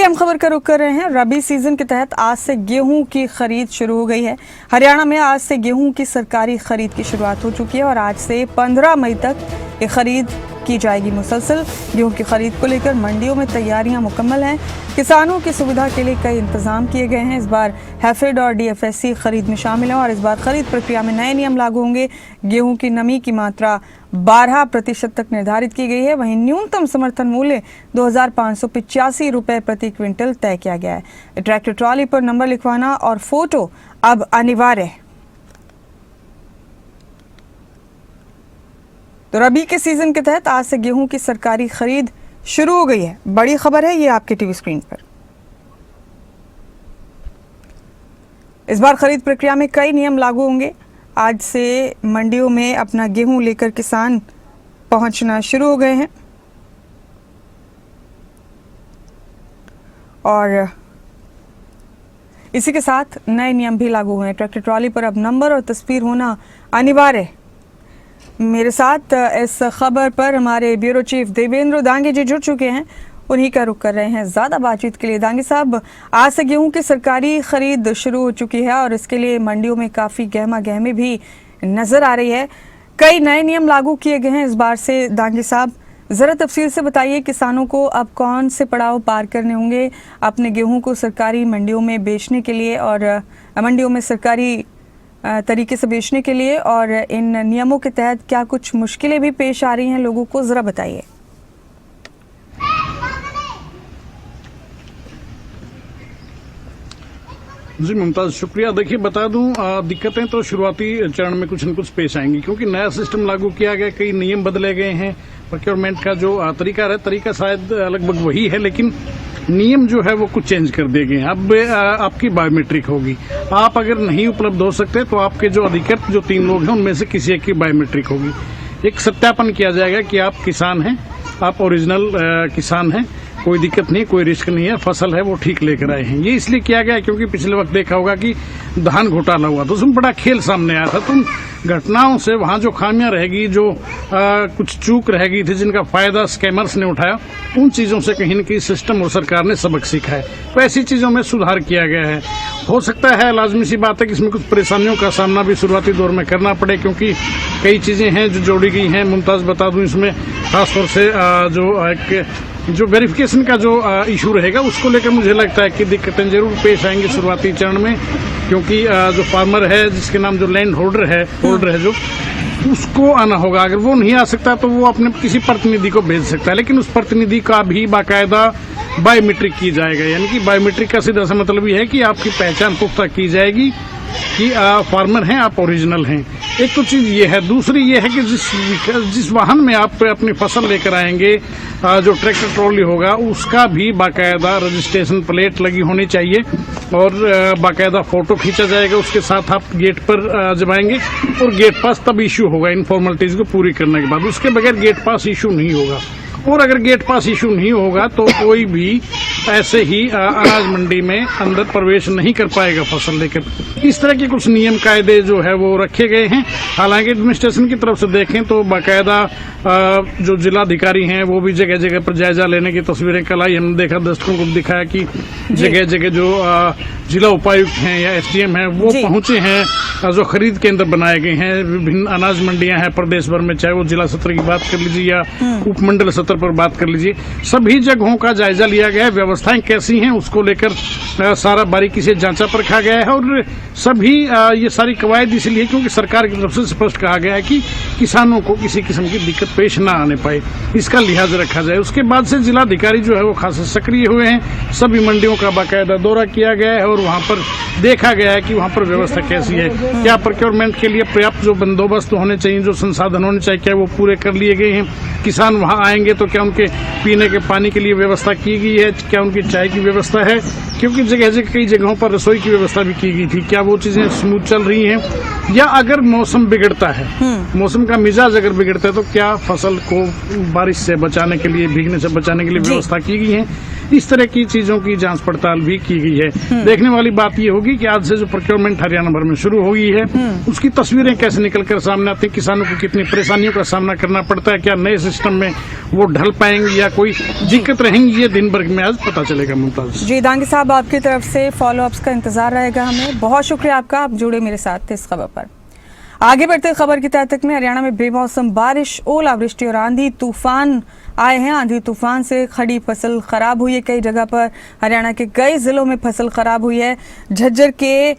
अहम खबर का रुख कर रहे हैं। रबी सीजन के तहत आज से गेहूं की खरीद शुरू हो गई है। हरियाणा में आज से गेहूं की सरकारी खरीद की शुरुआत हो चुकी है और आज से 15 मई तक ये खरीद की जाएगी मुसलसल। गेहूं की खरीद को लेकर मंडियों में तैयारियां मुकम्मल हैं। किसानों की सुविधा के लिए कई इंतजाम किए गए हैं। इस बार हैफेड और DFSC खरीद में शामिल हैं और इस बार खरीद प्रक्रिया में नए नियम लागू होंगे। गेहूं की नमी की मात्रा 12% तक निर्धारित की गई है। वहीं न्यूनतम समर्थन मूल्य 2585 रुपए प्रति क्विंटल तय किया गया है। ट्रैक्टर ट्रॉली पर नंबर लिखवाना और फोटो अब अनिवार्य है। तो रबी के सीजन के तहत आज से गेहूं की सरकारी खरीद शुरू हो गई है। बड़ी खबर है ये आपके टीवी स्क्रीन पर। इस बार खरीद प्रक्रिया में कई नियम लागू होंगे। आज से मंडियों में अपना गेहूं लेकर किसान पहुंचना शुरू हो गए हैं और इसी के साथ नए नियम भी लागू हुए हैं। ट्रैक्टर ट्रॉली पर अब नंबर और तस्वीर होना अनिवार्य है। मेरे साथ इस खबर पर हमारे ब्यूरो चीफ देवेंद्र दांगे जी जुड़ चुके हैं, उन्हीं का रुख कर रहे हैं ज़्यादा बातचीत के लिए। दांगे साहब, आज से गेहूं की सरकारी खरीद शुरू हो चुकी है और इसके लिए मंडियों में काफ़ी गहमा गहमी भी नज़र आ रही है। कई नए नियम लागू किए गए हैं इस बार से। दांगे साहब, ज़रा तफसील से बताइए, किसानों को अब कौन से पड़ाव पार करने होंगे अपने गेहूँ को सरकारी मंडियों में बेचने के लिए और मंडियों में सरकारी तरीके से बेचने के लिए, और इन नियमों के तहत क्या कुछ मुश्किलें भी पेश आ रही हैं लोगों को, ज़रा बताइए। जी मुमताज, शुक्रिया। देखिए, बता दूं, दिक्कतें तो शुरुआती चरण में कुछ न कुछ पेश आएंगी क्योंकि नया सिस्टम लागू किया गया, कई नियम बदले गए हैं। प्रोक्योरमेंट का जो तरीका शायद लगभग वही है, लेकिन नियम जो है वो कुछ चेंज कर दिए गए हैं। अब आपकी बायोमेट्रिक होगी। आप अगर नहीं उपलब्ध हो सकते तो आपके जो अधिकृत जो 3 लोग हैं उनमें से किसी एक की बायोमेट्रिक होगी। एक सत्यापन किया जाएगा कि आप किसान हैं, आप ओरिजिनल किसान हैं, कोई दिक्कत नहीं, कोई रिस्क नहीं है, फसल है वो ठीक लेकर आए हैं। ये इसलिए किया गया क्योंकि पिछले वक्त देखा होगा कि धान घोटाला हुआ तो उसमें बड़ा खेल सामने आया था। तुम घटनाओं से वहां जो खामियां रहेगी, जो कुछ चूक रह गई थी जिनका फायदा स्कैमर्स ने उठाया, उन चीजों से कहीं न कहीं सिस्टम और सरकार ने सबक सीखा है। तो ऐसी चीजों में सुधार किया गया है। हो सकता है, लाजमी सी बात है कि इसमें कुछ परेशानियों का सामना भी शुरुआती दौर में करना पड़े क्योंकि कई चीजें हैं जो जोड़ी गई हैं। मुमताज, बता दूं, इसमें खासतौर से जो वेरिफिकेशन का जो इशू रहेगा उसको लेकर मुझे लगता है कि दिक्कतें जरूर पेश आएंगी शुरुआती चरण में, क्योंकि जो फार्मर है जिसके नाम जो लैंड होल्डर है जो उसको आना होगा। अगर वो नहीं आ सकता तो वो अपने किसी प्रतिनिधि को भेज सकता है, लेकिन उस प्रतिनिधि का भी बाकायदा बायोमेट्रिक की जाएगा। यानी कि बायोमेट्रिक का सीधा सा मतलब ये है कि आपकी पहचान पुख्ता की जाएगी कि फार्मर हैं, आप ओरिजिनल हैं। एक तो चीज ये है। दूसरी ये है कि जिस वाहन में आप अपनी फसल लेकर आएंगे, जो ट्रैक्टर ट्रॉली होगा, उसका भी बाकायदा रजिस्ट्रेशन प्लेट लगी होनी चाहिए और बाकायदा फोटो खींचा जाएगा। उसके साथ आप गेट पर जब आएंगे और गेट पास तब इश्यू होगा, इन फॉर्मेलिटीज को पूरी करने के बाद। उसके बगैर गेट पास इश्यू नहीं होगा। और अगर गेट पास इशू नहीं होगा तो कोई भी ऐसे ही अनाज मंडी में अंदर प्रवेश नहीं कर पाएगा फसल लेकर। इस तरह के कुछ नियम कायदे जो है वो रखे गए हैं। हालांकि एडमिनिस्ट्रेशन की तरफ से देखें तो बाकायदा जो जिलाधिकारी हैं वो भी जगह जगह पर जायजा लेने की तस्वीरें कल आई। हमने देखा, दर्शकों को दिखाया कि जगह जगह जो जिला उपायुक्त हैं या SDM हैं वो पहुंचे हैं। जो खरीद केंद्र बनाए गए हैं, विभिन्न अनाज मंडियां हैं प्रदेश भर में, चाहे वो जिला सत्र की बात कर लीजिए या उपमंडल सत्र पर बात कर लीजिए, सभी जगहों का जायजा लिया गया है। व्यवस्थाएं कैसी हैं उसको लेकर सारा बारीकी से जांचा परखा गया है और सभी ये सारी कवायद इसलिए क्योंकि सरकार की तरफ से स्पष्ट कहा गया है कि किसानों को किसी किस्म की दिक्कत पेश न आने पाए, इसका लिहाज रखा जाए। उसके बाद से जिलाधिकारी जो है वो खासा सक्रिय हुए हैं। सभी मंडियों का बाकायदा दौरा किया गया है और वहां पर देखा गया है कि वहां पर व्यवस्था कैसी है, क्या प्रोक्योरमेंट के लिए पर्याप्त जो बंदोबस्त होने चाहिए, जो संसाधन होने चाहिए, क्या वो पूरे कर लिए गए हैं। किसान वहां आएंगे तो क्या उनके पीने के पानी के लिए व्यवस्था की गई है, क्या उनकी चाय की व्यवस्था है, क्योंकि जगह जगह कई जगहों पर रसोई की व्यवस्था भी की गई थी, क्या वो चीजें स्मूथ चल रही हैं, या अगर मौसम बिगड़ता है, मौसम का मिजाज अगर बिगड़ता है तो क्या फसल को बारिश से बचाने के लिए, भीगने से बचाने के लिए व्यवस्था की गई है? इस तरह की चीजों की जांच पड़ताल भी की गई है। देखने वाली बात ये होगी कि आज से जो प्रोक्योरमेंट हरियाणा भर में शुरू हो गई है, उसकी तस्वीरें कैसे निकलकर सामने आती है, किसानों को कितनी परेशानियों का सामना करना पड़ता है, क्या नए सिस्टम में वो ढल पाएंगे या कोई दिक्कत रहेंगी, ये दिन भर में आज पता चलेगा। मुमताज जी, दांगी साहब, आपकी तरफ से फॉलोअप्स का इंतजार रहेगा हमें। बहुत शुक्रिया आपका, आप जुड़े मेरे साथ इस खबर पर। आगे बढ़ते खबर की तहत में हरियाणा में बेमौसम बारिश, ओलावृष्टि और आंधी तूफान आए हैं। आंधी तूफान से खड़ी फसल खराब हुई है, कई जगह पर हरियाणा के कई जिलों में फसल खराब हुई है। झज्जर के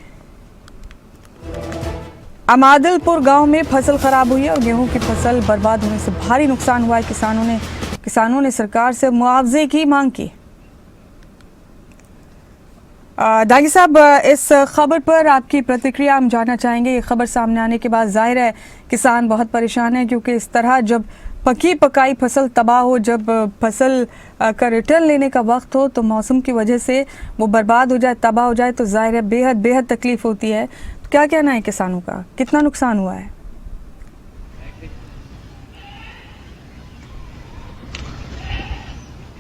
अमादलपुर गांव में फसल खराब हुई है और गेहूं की फसल बर्बाद होने से भारी नुकसान हुआ है। किसानों ने सरकार से मुआवजे की मांग की। दागी साहब, इस खबर पर आपकी प्रतिक्रिया हम जानना चाहेंगे। ये खबर सामने आने के बाद जाहिर है किसान बहुत परेशान है, क्योंकि इस तरह जब पकी पकाई फसल तबाह हो, जब फसल का रिटर्न लेने का वक्त हो तो मौसम की वजह से वो बर्बाद हो जाए, तबाह हो जाए, तो जाहिर है बेहद तकलीफ होती है। तो क्या कहना है किसानों का, कितना नुकसान हुआ है?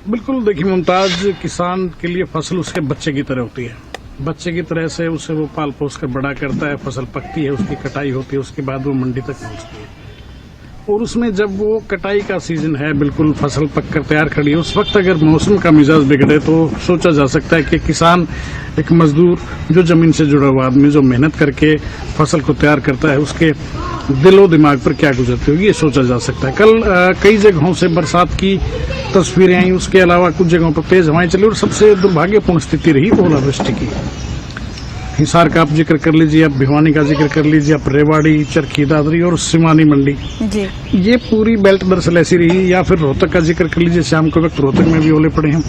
बिल्कुल, देखिए मुमताज, किसान के लिए फसल उसके बच्चे की तरह होती है। बच्चे की तरह से उसे वो पाल पोस कर बड़ा करता है, फसल पकती है, उसकी कटाई होती है, उसके बाद वो मंडी तक पहुंचती है। और उसमें जब वो कटाई का सीजन है, बिल्कुल फसल पककर तैयार खड़ी है, उस वक्त अगर मौसम का मिजाज बिगड़े तो सोचा जा सकता है कि किसान, एक मजदूर जो जमीन से जुड़ा हुआ आदमी, जो मेहनत करके फसल को तैयार करता है, उसके दिलो दिमाग पर क्या गुजरती होगी, ये सोचा जा सकता है। कल कई जगहों से बरसात की तस्वीरें आई, उसके अलावा कुछ जगहों पर तेज हवाएं चली और सबसे दुर्भाग्यपूर्ण स्थिति रही ओलावृष्टि की। हिसार का आप जिक्र कर लीजिए, आप भिवानी का जिक्र कर लीजिए, आप रेवाड़ी, चरखी दादरी और सिवानी मंडी जी, ये पूरी बेल्ट दरअसल ऐसी रही। या फिर रोहतक का जिक्र कर लीजिए, शाम के वक्त रोहतक में भी ओले पड़े हैं।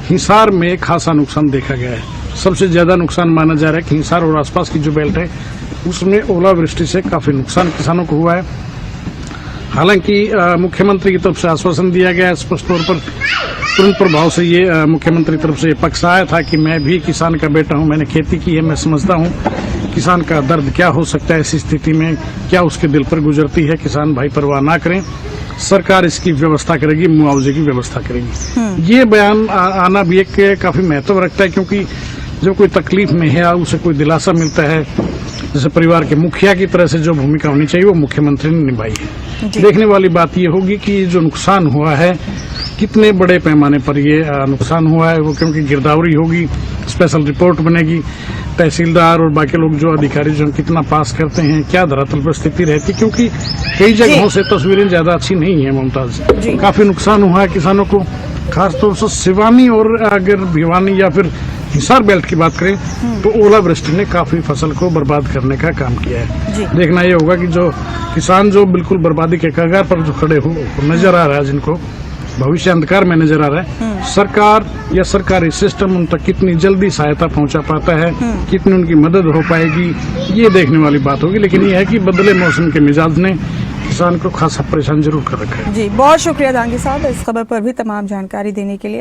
हिसार में खासा नुकसान देखा गया है। सबसे ज्यादा नुकसान माना जा रहा है कि हिसार और आसपास की जो बेल्ट है उसमें ओलावृष्टि से काफी नुकसान किसानों को हुआ है। हालांकि मुख्यमंत्री की तरफ से आश्वासन दिया गया है स्पष्ट तौर पर, तुरंत प्रभाव से ये मुख्यमंत्री की तरफ से पक्ष आया था कि मैं भी किसान का बेटा हूं, मैंने खेती की है, मैं समझता हूं किसान का दर्द क्या हो सकता है ऐसी स्थिति में, क्या उसके दिल पर गुजरती है। किसान भाई परवाह ना करें, सरकार इसकी व्यवस्था करेगी, मुआवजे की व्यवस्था करेगी। ये बयान आना भी एक काफी महत्व रखता है, क्योंकि जब कोई तकलीफ में है उसे कोई दिलासा मिलता है, जैसे परिवार के मुखिया की तरह से जो भूमिका होनी चाहिए वो मुख्यमंत्री ने निभाई है। देखने वाली बात ये होगी कि जो नुकसान हुआ है कितने बड़े पैमाने पर ये नुकसान हुआ है, वो क्योंकि गिरदावरी होगी, स्पेशल रिपोर्ट बनेगी, तहसीलदार और बाकी लोग जो अधिकारी जो कितना पास करते हैं, क्या धरातल पर स्थिति रहती, क्योंकि कई जगहों से तस्वीरें ज्यादा अच्छी नहीं है मुमताज। काफी नुकसान हुआ है किसानों को, खासतौर से सिवानी और अगर भिवानी या फिर हिसार बेल्ट की बात करें तो ओलावृष्टि ने काफी फसल को बर्बाद करने का काम किया है। देखना यह होगा कि जो किसान जो बिल्कुल बर्बादी के कगार पर जो खड़े हो नजर आ रहा है, जिनको भविष्य अंधकार में नजर आ रहा है, सरकार या सरकारी सिस्टम उन तक कितनी जल्दी सहायता पहुंचा पाता है, कितनी उनकी मदद हो पाएगी, ये देखने वाली बात होगी। लेकिन यह है कि बदले मौसम के मिजाज ने किसान को खासा परेशान जरूर कर रखा है। जी, बहुत शुक्रिया दांगी साहब इस खबर पर भी तमाम जानकारी देने के लिए।